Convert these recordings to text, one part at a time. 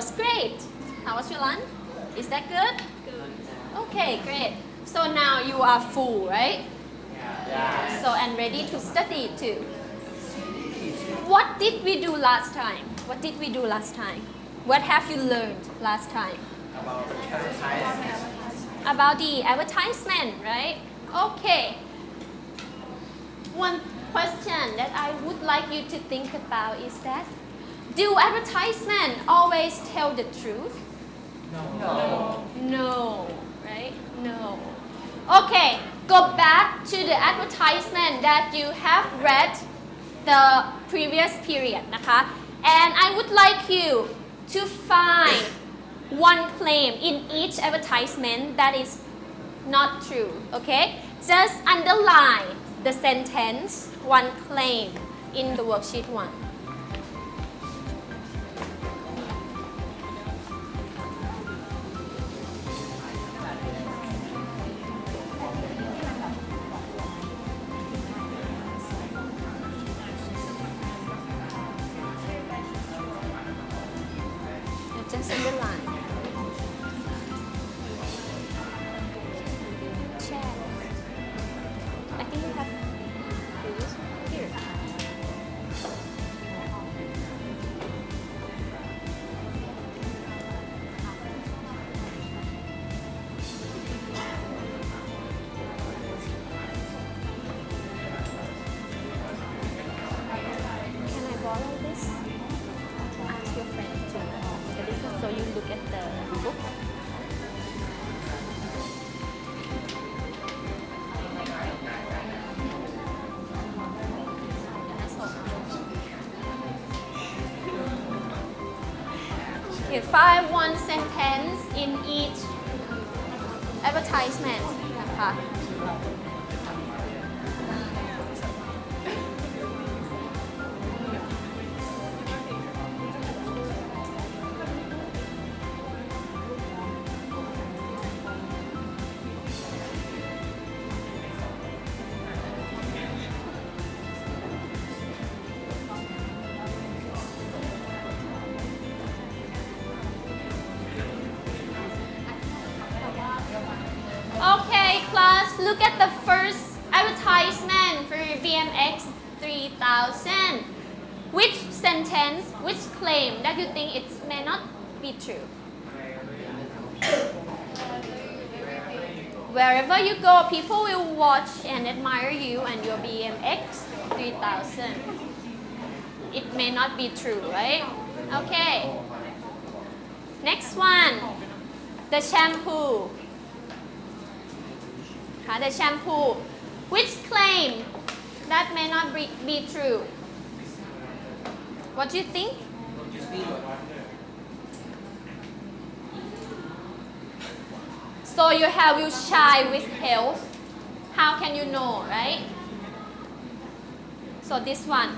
was great. How was your lunch? Is that good? Good. Okay, great. So now you are full, right? Yeah. So and ready to study too. What did we do last time? What did we do last time? What have you learned last time? About advertisement. About the advertisement, right? Okay. One question that I would like you to think about is that, do advertisement always tell the truth? No. No, right? No. Okay, go back to the advertisement that you have read the previous period,นะคะ. And I would like you to find one claim in each advertisement that is not true, okay? Just underline the sentence, one claim in the worksheet 1. Just underline. Share. I think you have this here. Can I borrow this? Ask your friend to. Okay, this is so you look at the book. Okay, find one sentence in each advertisement นะคะ Okay, class, look at the first advertisement for BMX 3000. Which sentence, which claim that you think it may not be true? Wherever you go, people will watch and admire you and your BMX 3000. It may not be true, right? Okay. Next one, the shampoo. The shampoo. Which claim that may not be true? What do you think? So your hair will shine with health. How can you know, right? So this one,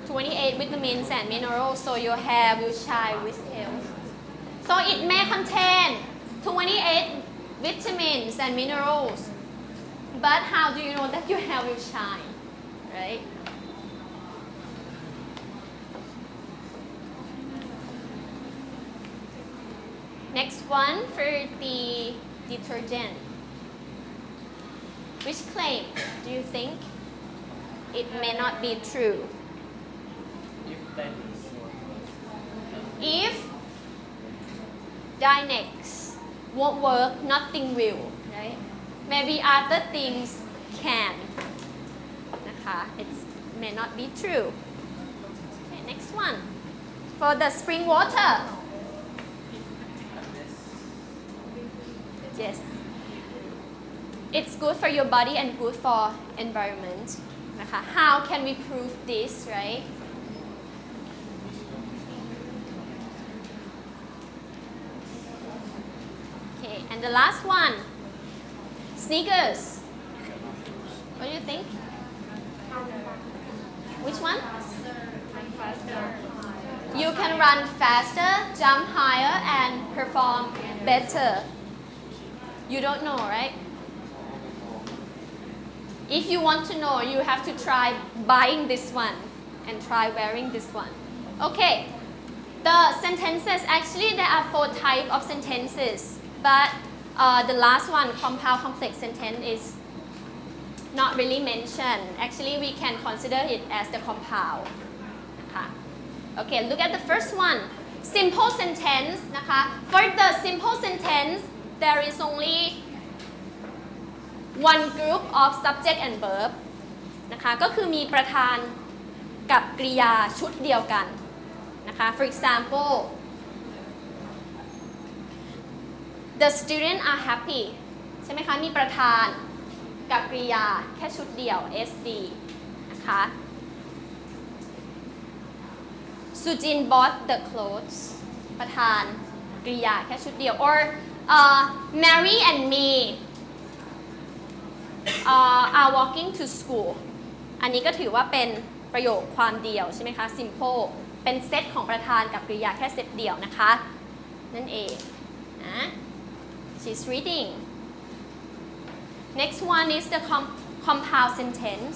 28 vitamins and minerals, so your hair will shine with health. So it may contain 28 vitamins and minerals. But how do you know that your hair will shine, right? Next one for the detergent. Which claim do you think it may not be true? If Dynex won't work, nothing will, right? Maybe other things can. It may not be true. Okay, next one. For the spring water. Yes. It's good for your body and good for environment. How can we prove this, right? Okay, and the last one. Sneakers. What do you think? Which one? You can run faster, jump higher, and perform better. You don't know, right? If you want to know, you have to try buying this one and try wearing this one. Okay. The sentences, actually there are 4 types of sentences, but the last one, compound complex sentence, is not really mentioned. Actually, we can consider it as the compound. นะคะ Okay, look at the first one. Simple sentence นะคะ For the simple sentence, there is only one group of subject and verb นะคะ ก็คือมีประธานกับกริยาชุดเดียวกันนะคะ For example, the students are happy ใช่ไหมคะ มีประธานกับกริยาแค่ชุดเดียว SD นะคะ Sujin bought the clothes ประธานกริยาแค่ชุดเดียว or Mary and me are walking to school อันนี้ก็ถือว่าเป็นประโยคความเดียวใช่ไหมคะ simple เป็นเซตของประธานกับกริยาแค่เซตเดียวนะคะนั่นเองนะ she's reading next one is the compound sentence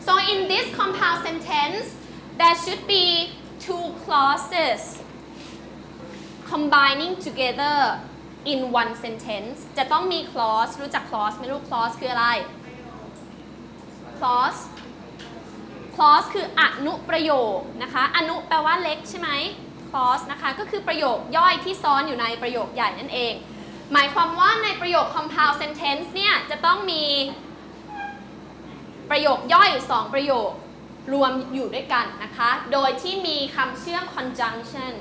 so in this compound sentence there should be 2 clauses combining together in one sentence จะต้องมี clause รู้จัก clause ไหมลูก clause คืออะไร clause คืออนุประโยคนะคะอนุแปลว่าเล็กใช่ไหม clause นะคะก็คือประโยคย่อยที่ซ้อนอยู่ในประโยคใหญ่นั่นเองหมายความว่าในประโยค compound sentence เนี่ยจะต้องมีประโยคย่อย2ประโยครวมอยู่ด้วยกันนะคะโดยที่มีคำเชื่อม conjunction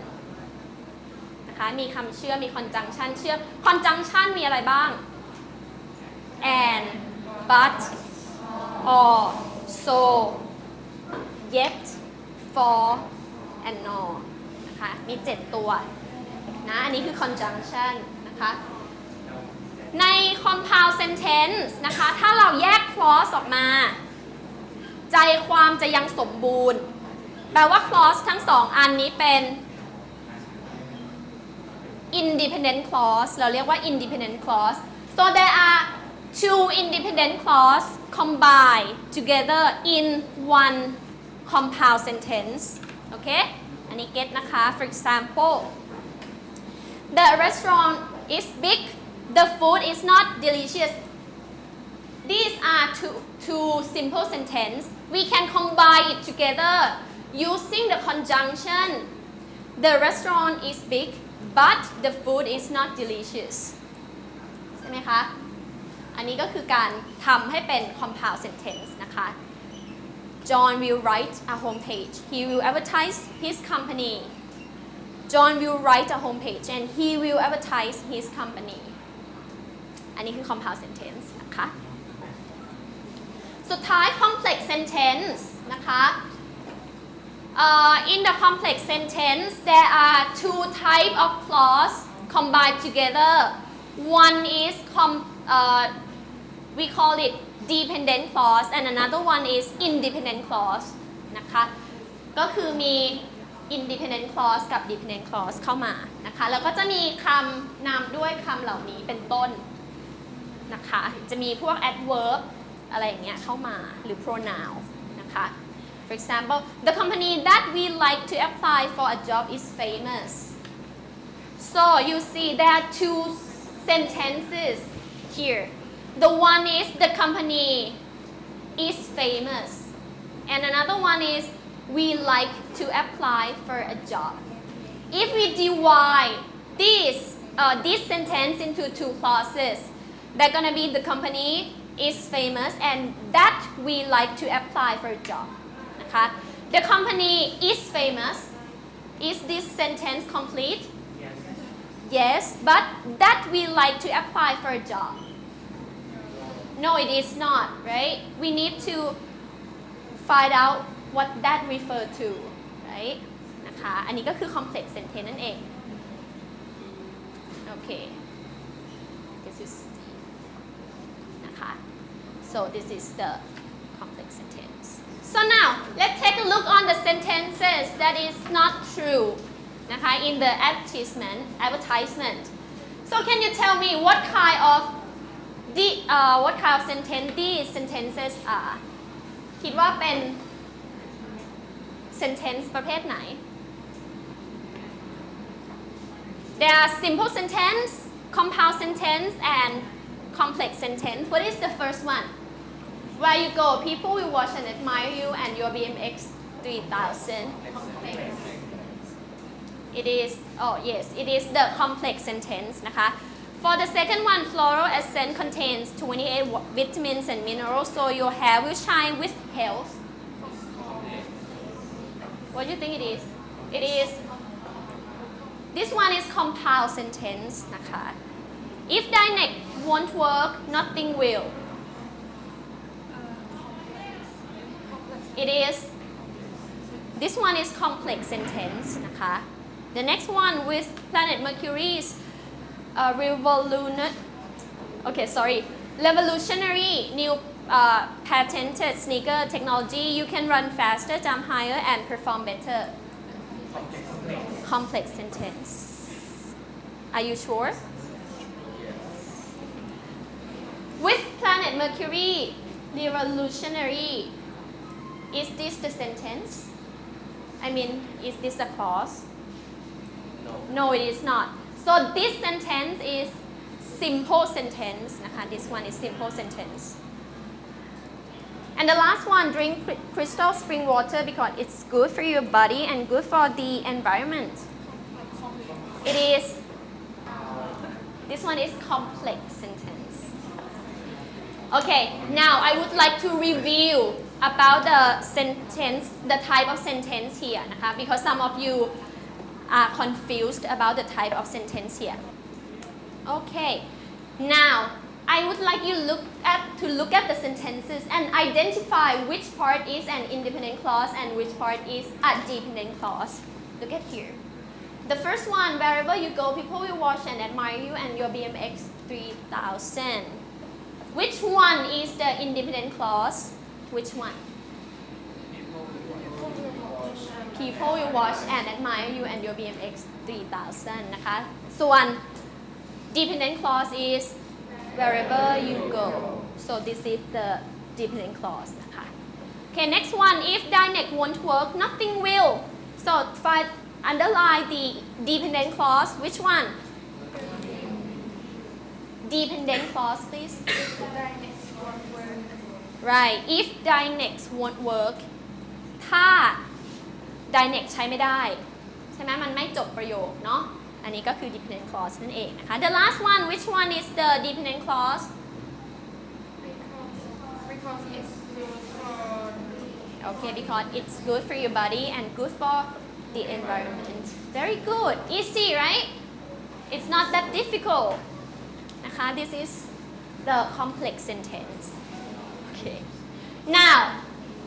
นะคะมีคำเชื่อมมี conjunction เชื่อม conjunction มีอะไรบ้าง and but or so yet for and nor นะคะมี7ตัวนะอันนี้คือ conjunction นะคะใน compound sentence นะคะถ้าเราแยก clause ออกมาใจความจะยังสมบูรณ์แปลว่า clause ทั้ง2อันนี้เป็น independent clause เราเรียกว่า independent clause so there are 2 independent clause combined together in one compound sentence โอเคอันนี้ get นะคะ for example the restaurant is big the food is not delicious these are two simple sentences we can combine it together using the conjunction the restaurant is big but the food is not delicious ใช่ไหมคะอันนี้ก็คือการทำให้เป็น compound sentence นะคะ John will write a homepage he will advertise his company John will write a homepage and he will advertise his company อันนี้คือ compound sentence นะคะสุดท้าย complex sentence นะคะ in the complex sentence there are 2 types of clause combined together one is we call it dependent clause and another one is independent clause นะคะก็คือมี independent clause กับ dependent clause เข้ามานะคะแล้วก็จะมีคำนำด้วยคำเหล่านี้เป็นต้นนะคะจะมีพวก adverb อะไรอย่างเงี้ยเข้ามาหรือ pronoun นะคะ for example the company that we like to apply for a job is famous so you see there are 2 sentences here the one is the company is famous and another one is we like to apply for a job if we divide this sentence into 2 clauses they're gonna be the company is famous and that we like to apply for a job นะคะ the company is famous is this sentence complete yes but that we like to apply for a job no it is not right we need to find out what that refer to right นะคะอันนี้ก็คือ complex sentence นั่นเองโอเค this isนะคะso this is the complex sentence so now let's take a look on the sentences that is not true นะคะ in the advertisement so can you tell me what kind of sentence these sentences are คิดว่าเป็น sentence ประเภทไหน There are simple sentence, compound sentence, and complex sentence. What is the first one? Where you go, people will watch and admire you and your BMX 3000. It is, oh yes, it is the complex sentence นะคะ For the second one, floral essence contains 28 vitamins and minerals, so your hair will shine with health. What do you think it is? It is, this one is compound sentence นะคะ If Dynex won't work, nothing will. It is, this one is complex sentence นะคะ The next one with planet Mercury's revolutionary new patented sneaker technology, you can run faster, jump higher, and perform better. Complex sentence. Are you sure? With planet Mercury revolutionary, is this the sentence? I mean, is this a clause? No, it is not. So this sentence is simple sentence นะคะ This one is simple sentence. And the last one, drink crystal spring water because it's good for your body and good for the environment. It is, this one is complex sentence. Okay, now I would like to review about the sentence, the type of sentence here นะคะ because some of you are confused about the type of sentence here. Okay, now I would like you to look at the sentences and identify which part is an independent clause and which part is a dependent clause. Look at here. The first one, wherever you go, people will watch and admire you and your BMX 3000. Which one is the independent clause? Which one? People will watch and admire you and your BMX 3000 นะคะ ส่วน dependent clause is wherever you go. So this is the dependent clause นะคะ Okay, next one. If Dynex won't work, nothing will. So underline the dependent clause. Which one? Dependent clause, please. Right. If Dynex won't work, ถ้า Dynex ใช้ไม่ได้ใช่ไหมมันไม่จบประโยคเนาะอันนี้ก็คือ dependent clause นั่นเองนะคะ The last one, which one is the dependent clause? Because it's good for. Okay, because it's good for your body and good for the environment. Very good. Easy, right? It's not that difficult. นะคะ This is the complex sentence. Okay. Now,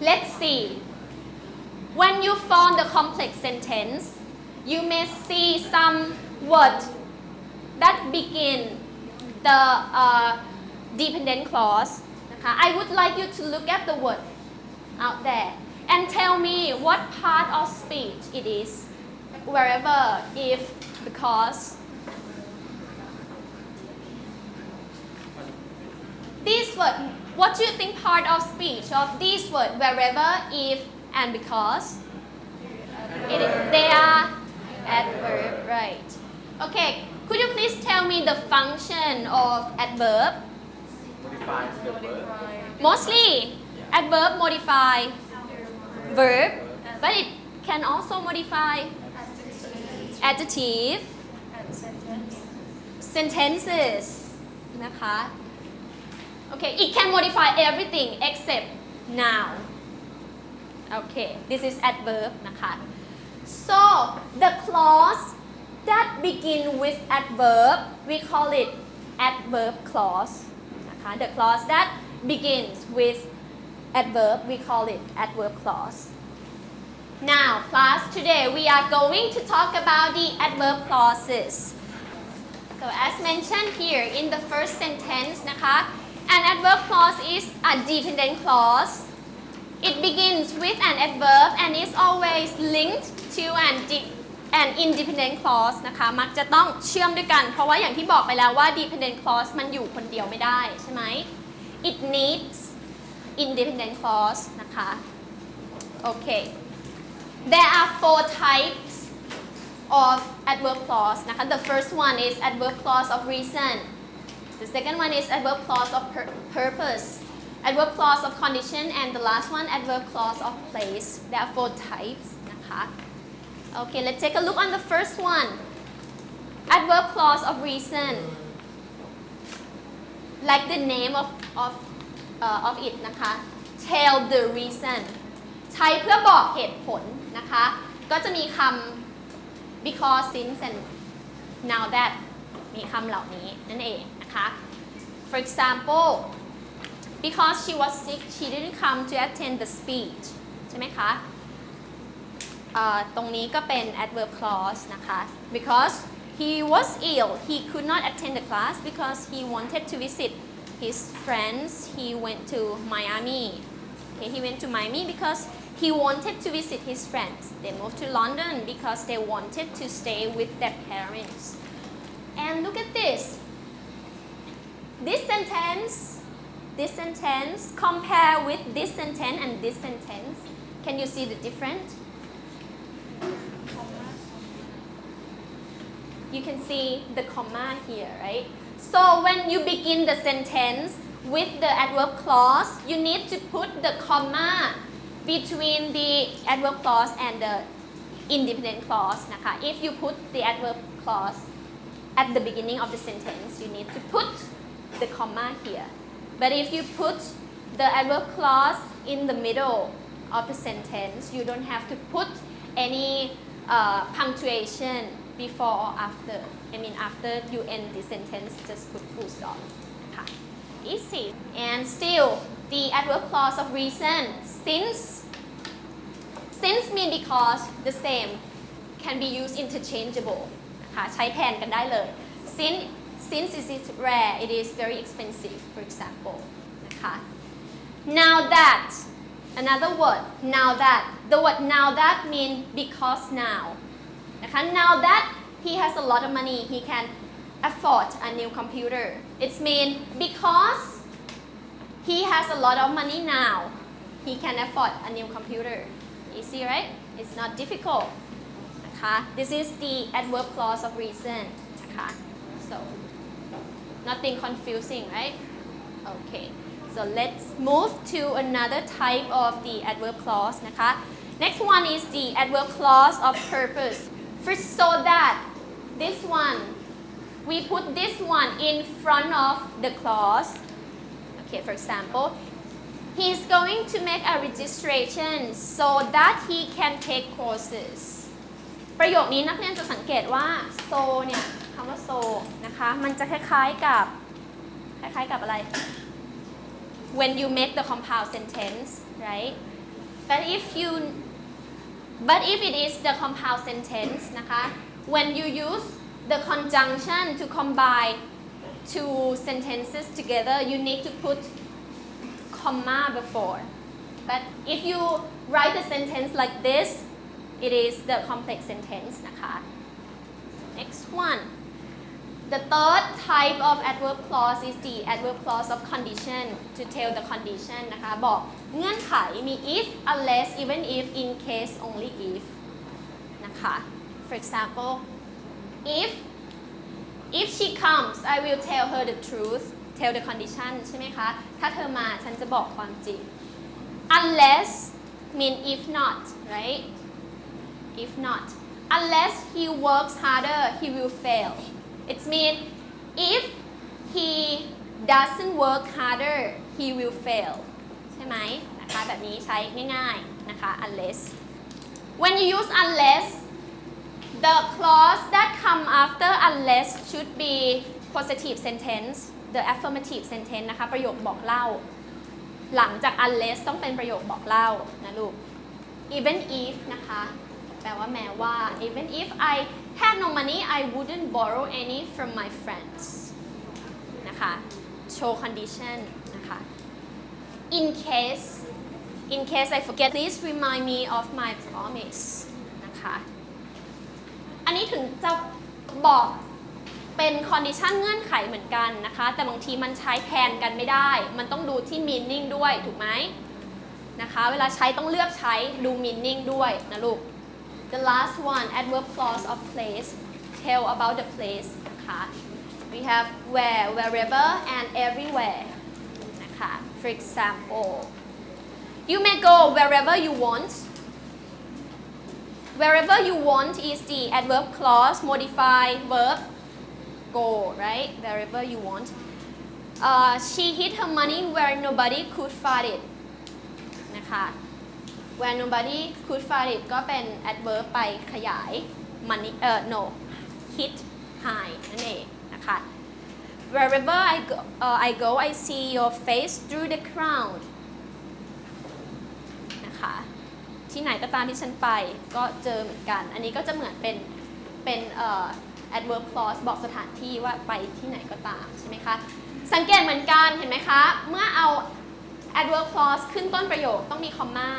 let's see. When you form the complex sentence, you may see some words that begin the dependent clause นะคะ I would like you to look at the word out there and tell me what part of speech it is. Wherever, if, because. These words, what do you think part of speech of these words? Wherever, if, and because. They are adverb, right? Okay, could you please tell me the function of adverb? Modifies the verb. Mostly, adverb modify verb, but it can also modify adjective, sentences นะคะ Okay, it can modify everything except noun. Okay, this is adverb นะคะ So the clause that begin with adverb, we call it adverb clause นะคะ The clause that begins with adverb, we call it adverb clause. Now, class, today we are going to talk about the adverb clauses. So as mentioned here in the first sentence นะคะ An adverb clause is a dependent clause. It begins with an adverb and is always linked to an independent clause นะคะ มักจะต้องเชื่อมด้วยกัน เพราะว่าอย่างที่บอกไปแล้วว่า dependent clause มันอยู่คนเดียวไม่ได้ใช่ไหม It needs independent clause นะคะ Okay. There are 4 types of adverb clause นะคะ the first one is adverb clause of reason the second one is adverb clause of purpose adverb clause of condition and the last one adverb clause of place there are 4 types นะคะ okay let's take a look on the first one adverb clause of reason like the name of it นะคะ tell the reason ใช้เพื่อบอกเหตุผลนะคะก็จะมีคำ because since and now that มีคำเหล่านี้นั่นเองนะคะ for example because she was sick she didn't come to attend the speech ใช่ไหมคะตรงนี้ก็เป็น adverb clause นะคะ because he was ill he could not attend the class because he wanted to visit his friends he went to Miami okay he went to Miami because he wanted to visit his friends they moved to London because they wanted to stay with their parents and look at this sentence compare with this sentence and this sentence can you see the difference you can see the comma here right so when you begin the sentence with the adverb clause you need to put the comma between the adverb clause and the independent clause นะคะ if you put the adverb clause at the beginning of the sentence you need to put the comma here but if you put the adverb clause in the middle of the sentence you don't have to put any punctuation before or after I mean after you end the sentence just put full stop ค่ะ easy and still the adverb clause of reason since mean because the same can be used interchangeable นะคะใช้แทนกันได้เลย since it is rare it is very expensive for example นะคะ now that another word now that the word now that mean because now นะคะ now that he has a lot of money he can afford a new computer it's mean because he has a lot of money now he can afford a new computer easy right it's not difficult นะคะ this is the adverb clause of reason นะคะ so nothing confusing right okay so let's move to another type of the adverb clause นะคะ next one is the adverb clause of purpose first so that this one we put this one in front of the clause okay for example he is going to make a registration so that he can take courses ประโยคนี้นักเรียนจะสังเกตว่า so เนี่ยคำว่า so นะคะมันจะคล้ายๆกับอะไร when you make the compound sentence right but if it is the compound sentence นะคะ when you use the conjunction to combine two sentences together you need to put comma before but if you write the sentence like this it is the complex sentence นะคะ next one the third type of adverb clause is the adverb clause of condition to tell the condition นะคะบอกเงื่อนไขมี if unless even if in case only if นะคะ for example if she comes I will tell her the truth tell the condition ใช่ไหมคะถ้าเธอมาฉันจะบอกความจริง unless mean if not right if not unless he works harder he will fail it mean if he doesn't work harder he will fail ใช่ไหมนะคะแบบนี้ใช้ง่ายๆนะคะ unless when you use unless the clause that come after unless should be positive sentence the affirmative sentence นะคะประโยคบอกเล่าหลังจาก unless ต้องเป็นประโยคบอกเล่านะลูก even if นะคะแปลว่าแม้ว่า even if I had no money I wouldn't borrow any from my friends นะคะ show condition นะคะ in case I forget please remind me of my promise นะคะอันนี้ถึงจะบอกเป็น condition เงื่อนไขเหมือนกันนะคะแต่บางทีมันใช้แทนกันไม่ได้มันต้องดูที่ meaning ด้วยถูกไหมนะคะเวลาใช้ต้องเลือกใช้ดู meaning ด้วยนะลูก the last one adverb clause of place tell about the place นะคะ we have where wherever and everywhere นะคะ for example you may go wherever you want wherever you want is the adverb clause modify verb go right wherever you want she hid her money where nobody could find it นะคะ where nobody could find it ก็เป็น adverb ไปขยาย money no hid hide นั่นเองนะคะ wherever I go I see your face through the crowd นะคะที่ไหนก็ตามที่ฉันไปก็เจอเหมือนกันอันนี้ก็จะเหมือนเป็นadverb clause บอกสถานที่ว่าไปที่ไหนก็ตามใช่ไหมคะสังเกตเหมือนกันเห็นไหมคะเมื่อเอา adverb clause ขึ้นต้นประโยคต้องมีคอมมา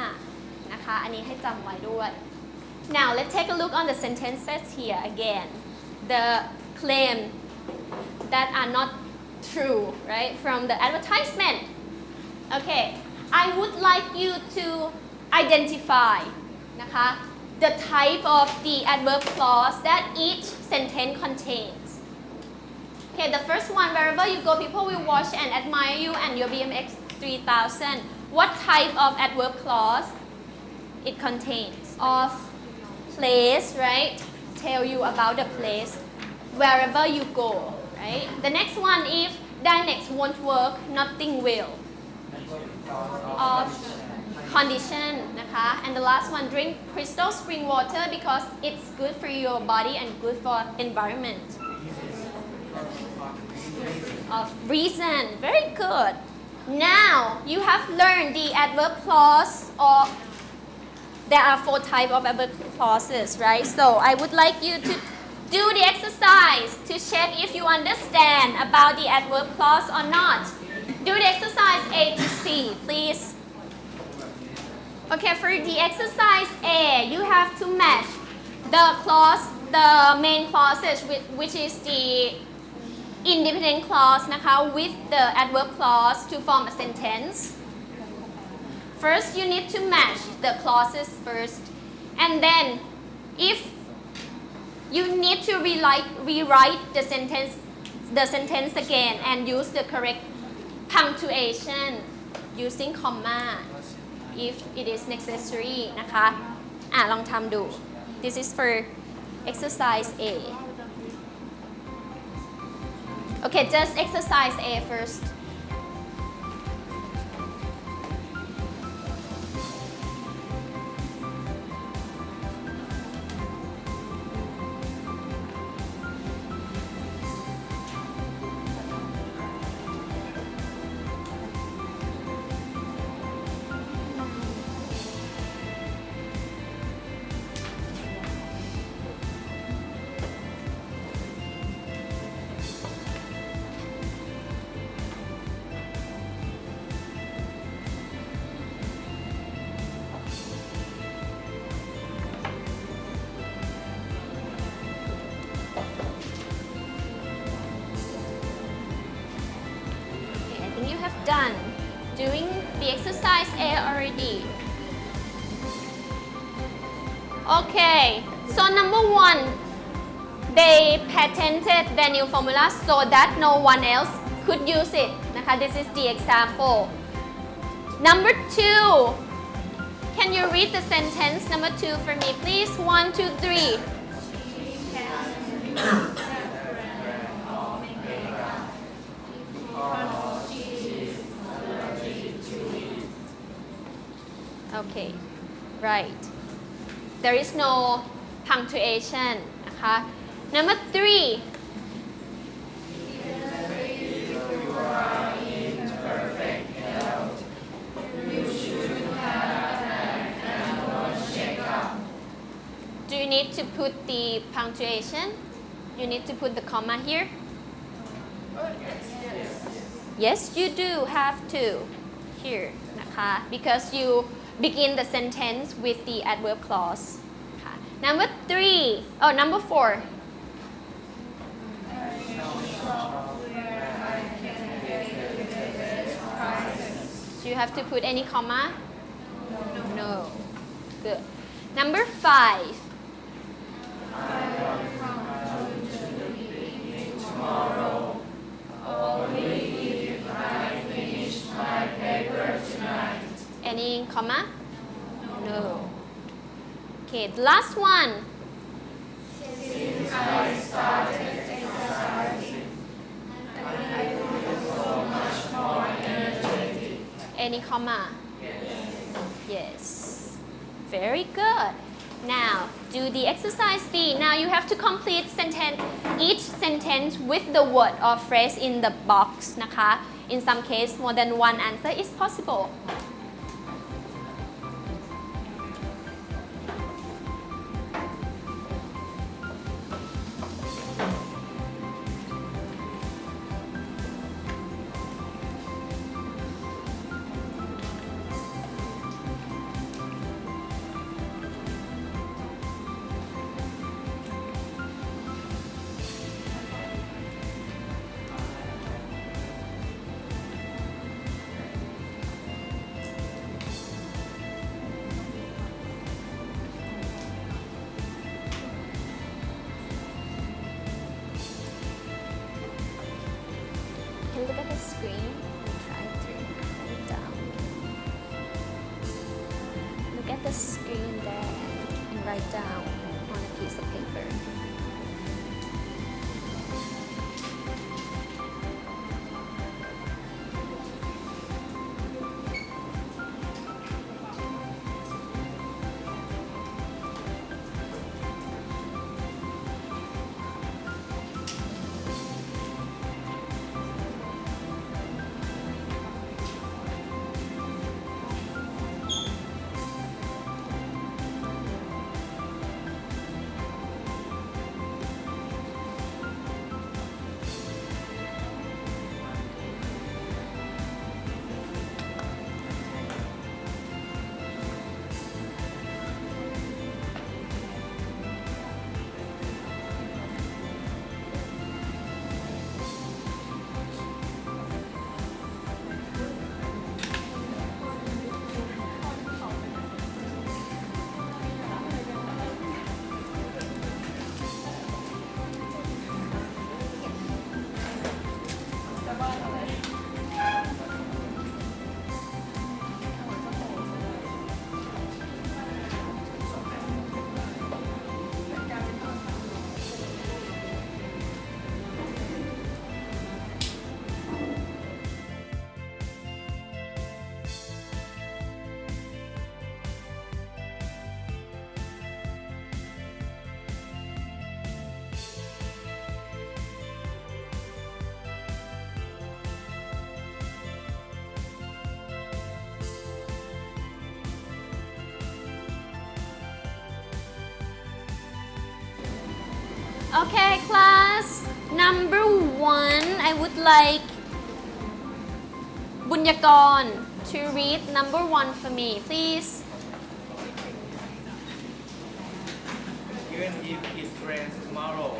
นะคะอันนี้ให้จำไว้ด้วย now let's take a look on the sentences here again the claim that are not true right from the advertisement okay I would like you to identify นะคะ the type of the adverb clause that each sentence contains okay the first one wherever you go people will watch and admire you and your BMX 3000 what type of adverb clause it contains of place right tell you about the place wherever you go right the next one if dialects won't work nothing will of condition นะคะ and the last one drink crystal spring water because it's good for your body and good for environment of reason very good now you have learned the adverb clause or there are 4 types of adverb clauses right so I would like you to do the exercise to check if you understand about the adverb clause or not do the exercise A to C please okay for the exercise A you have to match the clause the main clauses which is the independent clauseนะคะ with the adverb clause to form a sentence first you need to match the clauses first and then if you need to rewrite the sentence again and use the correct punctuation using comma if it is necessary นะคะลองทำดู this is for exercise A okay just exercise A first you have done doing the exercise A already okay so number 1 they patented the new formula so that no one else could use it นะคะ this is the example number 2 can you read the sentence number 2 for me please 1 2 3 okay right there is no punctuation นะคะ number 3 do you need to put the punctuation you need to put the comma here yes you do have to here นะคะ because you begin the sentence with the adverb clause ค่ะ number 3 oh number 4 do you have to put any comma no good number 5 comma no okay the last one Since I started exercising, I feel so much more energetic. any comma yes very good now do the exercise B now you have to complete sentence each sentence with the word or phrase in the box นะคะ in some case more than one answer is possible Can you look at the screen and try to write it down? Look at the screen there and write down on a piece of paper. Okay, class. Number 1, I would like Bunyakorn to read number 1 for me, please. Even if it rains tomorrow,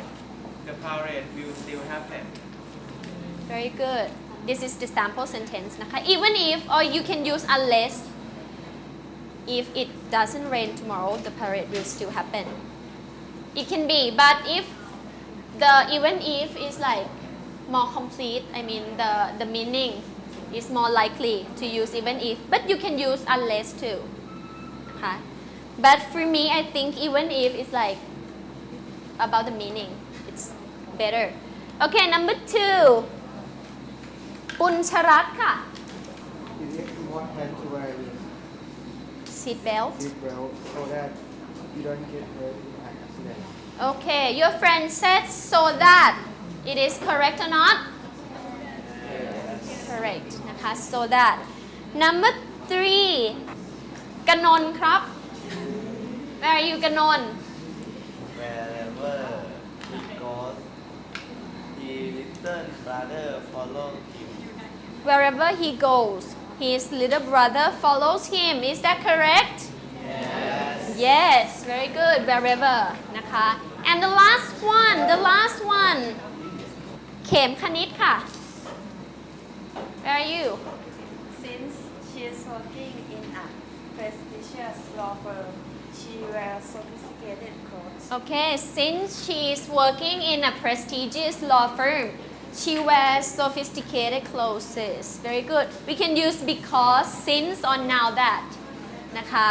the parade will still happen. Very good. This is the sample sentence นะคะ Even if or you can use unless. If it doesn't rain tomorrow, the parade will still happen. It can be, but if the even if is like more complete, I mean the meaning is more likely to use even if, but you can use unless too. Okay? But for me, I think even if is like about the meaning. It's better. Okay, number 2. ปุญชรัตน์ค่ะ Is it important to wear seat belt. seat belt so that you don't get hurt in an accident? Okay, your friend said so that it is correct or not? Correct นะคะ so that number 3 กนนท์ครับ Where are you กนนท์ Wherever he goes, his little brother follows him. Wherever he goes his little brother follows him is that correct? Yes very good wherever นะคะ and the last one เข็มคณิตค่ะ Where are you? Since she is working in a prestigious law firm, she wears sophisticated clothes. Okay, since she is working in a prestigious law firm, she wears sophisticated clothes. Very good. We can use because, since, or now that. นะคะ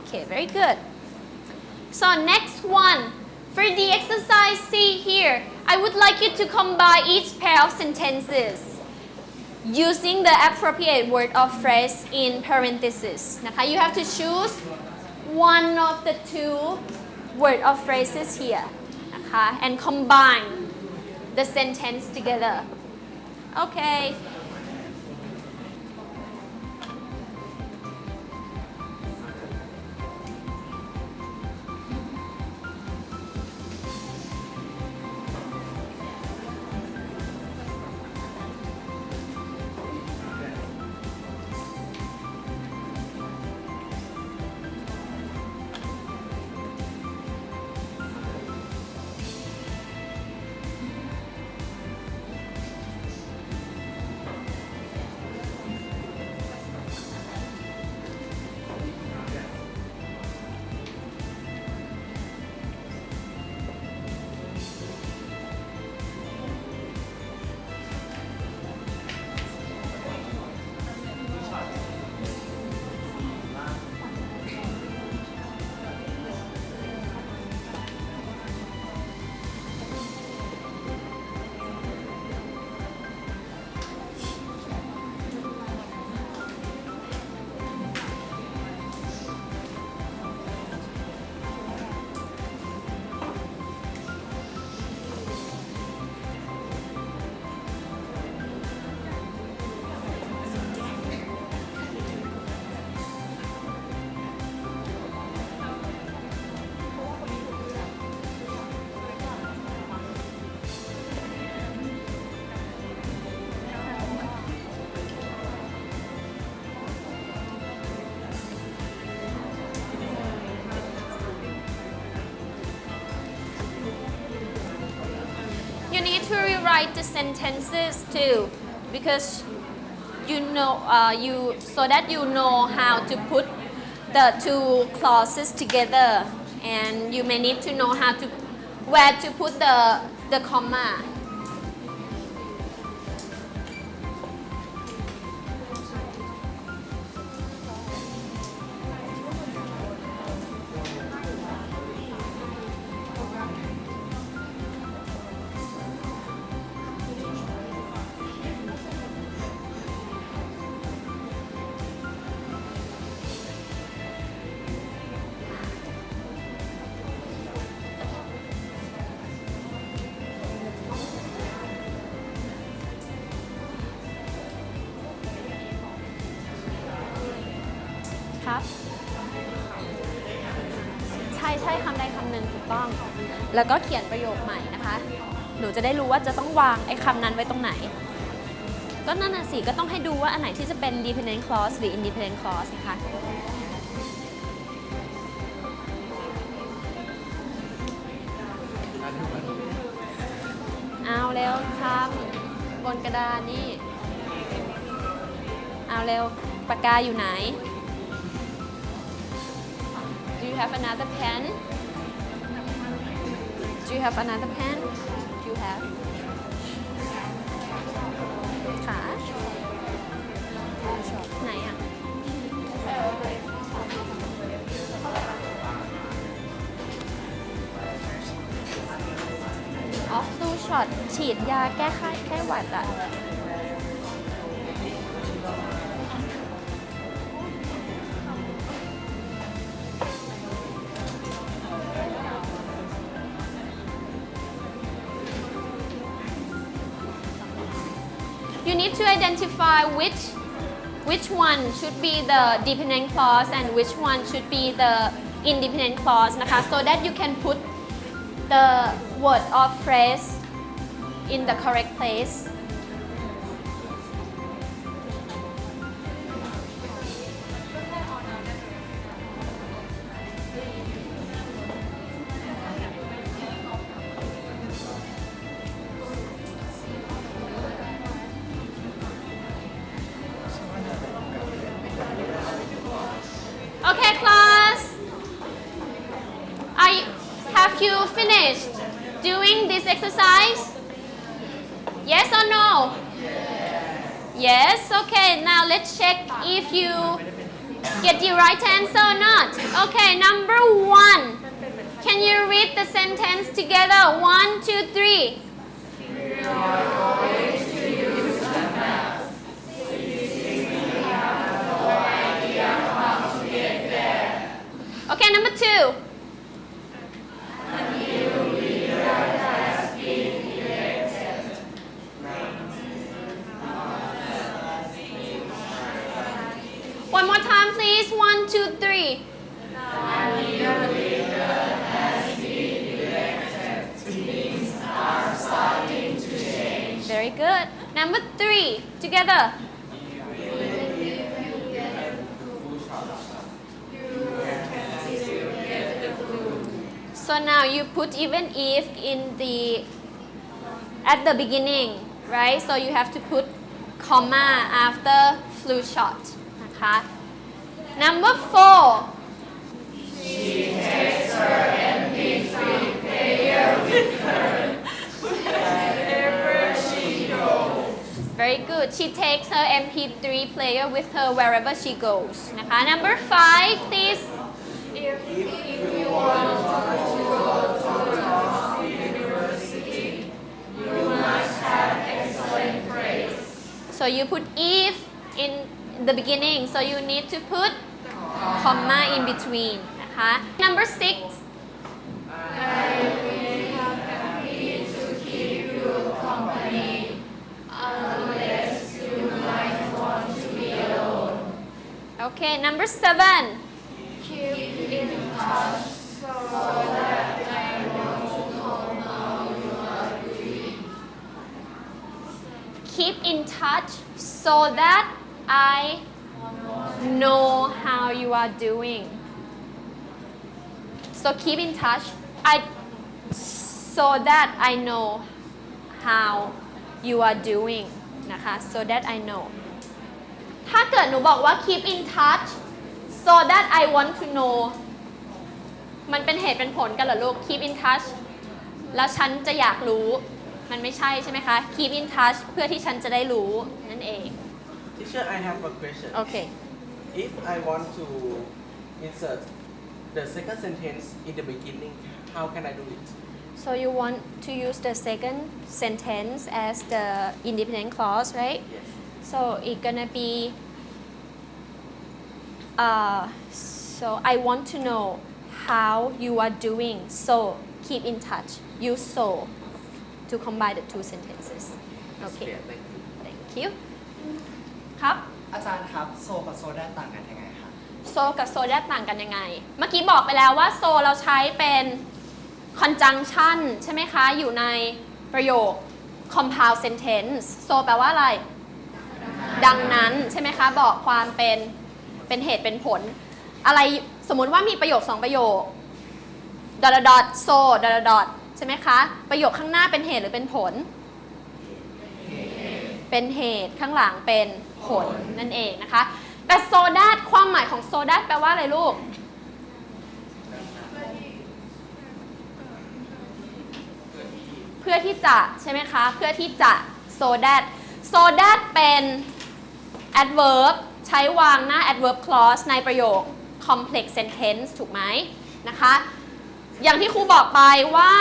Okay, very good. So next one, for the exercise C here, I would like you to combine each pair of sentences using the appropriate word or phrase in parentheses นะคะ You have to choose one of the two word or phrases here นะคะ and combine the sentence together. Okay. You need to rewrite the sentences too, because you know so that you know how to put the two clauses together, and you may need to know how to where to put the comma.ครับใช่คำใดคำหนึ่งถูกต้องแล้วก็เขียนประโยคใหม่นะคะหนูจะได้รู้ว่าจะต้องวางไอ้คำนั้นไว้ตรงไหนก็นั่นน่ะสิก็ต้องให้ดูว่าอันไหนที่จะเป็น dependent clause หรือ independent clause นะคะเอาเร็วทำบนกระดานนี่เอาเร็วปากกาอยู่ไหนDo you have another pen? Do you have another pen? Do you have? ค่ะไหนอ่ะ Off flu shot ฉีดยาแก้ไข้แค่หวัดอ่ะYou need to identify which one should be the dependent clause and which one should be the independent clause นะคะ so that you can put the word or phrase in the correct place. Okay, class. Have you finished doing this exercise? Yes or no? Yes. Okay. Now let's check if you get the right answer or not? Okay, number 1. Can you read the sentence together? 1, 2, 3. Okay, number 2. One more time, please. 1, 2, 3. Very good. Number 3. Together. So now you put even if in the at the beginning, right? So you have to put comma after flu shot. Okay. Number 4. She takes her MP3 player with her wherever she goes. Very good. She takes her MP3 player with her wherever she goes. Okay. Number 5, please. If you want to go to top university, you must have excellent grades. So you put if in the beginning, so you need to put comma in between. Okay. Number 6. I will have happy to keep you company unless you might want to be alone. Okay. Number 7. Keep in touch so that I know how you are doing. Keep in touch so that I know how you are doing. So keep in touch. So that I know how you are doing นะคะ so that I know ถ้าเกิดหนูบอกว่า keep in touch so that I want to know มันเป็นเหตุเป็นผลกันเหรอลูก keep in touch แล้วฉันจะอยากรู้มันไม่ใช่ใช่ไหมคะ keep in touch เพื่อที่ฉันจะได้รู้นั่นเอง Teacher, I have a question. Okay. If I want to insert the second sentence in the beginning, how can I do it? So you want to use the second sentence as the independent clause, right? Yes. So it's gonna be so I want to know how you are doing. So keep in touch. Use so to combine the two sentences. Okay. Clear, thank you. Thank you. ครับ อาจารย์ครับโซกับโซได้ต่างกันยังไงครับ โซกับโซได้ต่างกันยังไง เมื่อกี้บอกไปแล้วว่าโซเราใช้เป็น conjunction ใช่ไหมคะ อยู่ในประโยค compound sentence โซแปลว่าอะไร ดังนั้นใช่ไหมคะ บอกความเป็นเหตุเป็นผล อะไรสมมุติว่ามีประโยค2ประโยค dot so dot ใช่ไหมคะ ประโยคข้างหน้าเป็นเหตุหรือเป็นผล เป็นเหตุข้างหลังเป็นผลนั่นเองนะคะ แต่โซดัตความหมายของโซดัตแปลว่าอะไรลูก เพื่อที่จะใช่ไหมคะ เพื่อที่จะโซดัตเป็น adverb ใช้วางหน้า adverb clause ในประโยค complex sentence ถูกไหมนะคะ อย่างที่ครูบอกไปว่า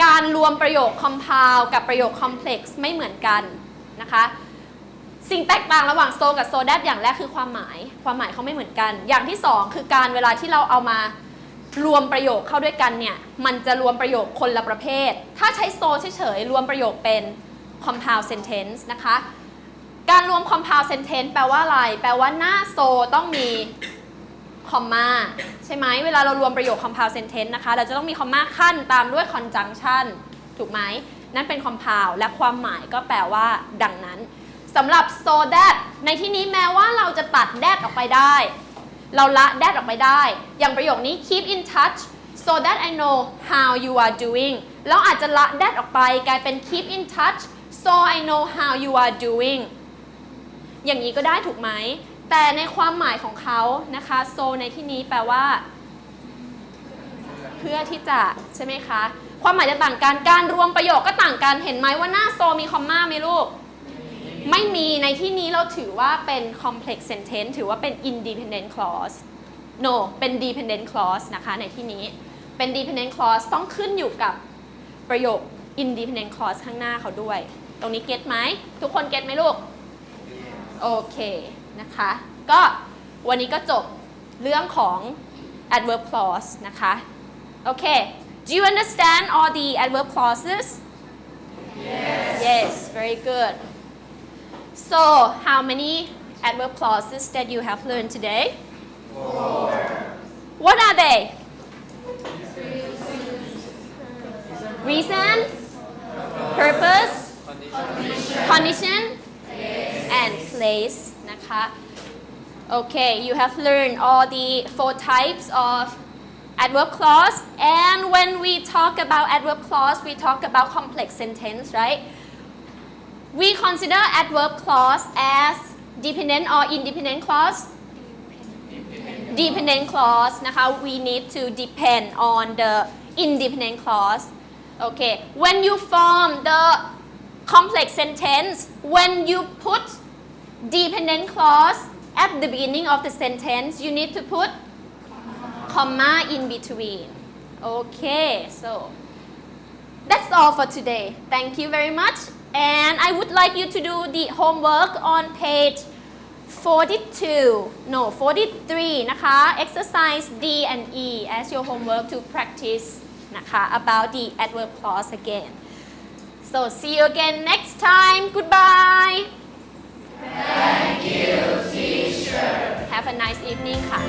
การรวมประโยค compound กับประโยค complex ไม่เหมือนกันนะคะสิ่งแตกต่างระหว่างโซกับโซดัตอย่างแรกคือความหมายเขาไม่เหมือนกันอย่างที่2คือการเวลาที่เราเอามารวมประโยคเข้าด้วยกันเนี่ยมันจะรวมประโยคคนละประเภทถ้าใช้โซเฉยๆรวมประโยคเป็น compound sentence นะคะการรวม compound sentence แปลว่าอะไรแปลว่าหน้าโซต้องมีคอมมาใช่ไหมเวลาเรารวมประโยค compound sentence นะคะเราจะต้องมีคอมมาขั้นตามด้วย conjunction ถูกไหมนั่นเป็น compound และความหมายก็แปลว่าดังนั้นสำหรับ so that ในที่นี้แม้ว่าเราจะตัด that ออกไปได้เราละ that ออกไปได้อย่างประโยคนี้ keep in touch so that I know how you are doing แล้วอาจจะละ that ออกไปกลายเป็น keep in touch so I know how you are doing อย่างนี้ก็ได้ถูกไหมแต่ในความหมายของเขานะคะ so ในที่นี้แปลว่าเพื่อที่จะใช่ไหมคะความหมายจะต่างกันการรวมประโยคก็ต่างกันเห็นไหมว่าหน้า so มีคอมมาไหมลูก ไม่มีในที่นี้เราถือว่าเป็น complex sentence ถือว่าเป็น independent clause no เป็น dependent clause นะคะในที่นี้เป็น dependent clause ต้องขึ้นอยู่กับประโยค independent clause ข้างหน้าเขาด้วยตรงนี้เก็ตไหมทุกคนเก็ตไหมลูกโอเคนะคะก็วันนี้ก็จบเรื่องของ adverb clause นะคะโอเค do you understand all the adverb clauses yes very good so how many adverb clauses that you have learned today what are they reason purpose condition and place นะคะ okay you have learned all the 4 types of adverb clause and when we talk about adverb clause we talk about complex sentence right we consider adverb clause as dependent or independent clause dependent clause นะคะ we need to depend on the independent clause okay when you form the complex sentence when you put dependent clause at the beginning of the sentence you need to put comma in between okay so that's all for today thank you very much and I would like you to do the homework on page 42 no 43 นะคะ exercise D and E as your homework to practice นะคะ about the adverb clause again so see you again next time goodbye Thank you, teacher. have a nice evening ค่ะ